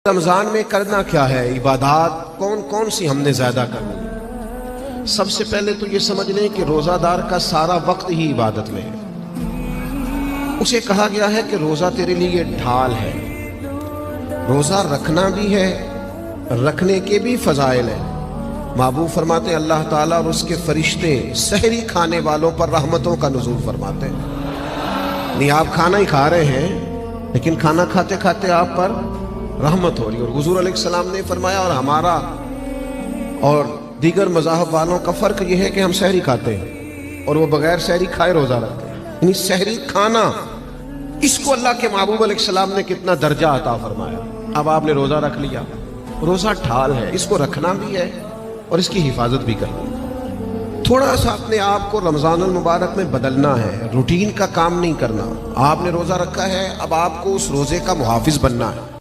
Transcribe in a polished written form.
रमज़ान में करना क्या है, इबादत कौन कौन सी हमने ज़्यादा करनी। सबसे पहले तो ये समझ लें कि रोज़ादार का सारा वक्त ही इबादत में है। उसे कहा गया है कि रोज़ा तेरे लिए ढाल है। रोज़ा रखना भी है, रखने के भी फ़ज़ाइल है। महबूब फरमाते हैं अल्लाह ताला और उसके फरिश्ते सहरी खाने वालों पर रहमतों का नुज़ूल फरमाते हैं। नहीं, आप खाना ही खा रहे हैं लेकिन खाना खाते खाते आप पर रहमत हो रही। और हुजूर अलैहिस्सलाम ने फरमाया, और हमारा और दीगर मज़ाहब वालों का फ़र्क यह है कि हम सहरी खाते हैं और वो बगैर सहरी खाए रोज़ा रखते हैं। यानी सहरी खाना, इसको अल्लाह के महबूब अलैहिस्सलाम ने कितना दर्जा अता फरमाया। अब आपने रोज़ा रख लिया, रोज़ा ढाल है, इसको रखना भी है और इसकी हिफाजत भी करनी है। थोड़ा सा अपने आप को रमज़ानुल मुबारक में बदलना है, रूटीन का काम नहीं करना। आपने रोज़ा रखा है, अब आपको उस रोज़े का मुहाफिज बनना है।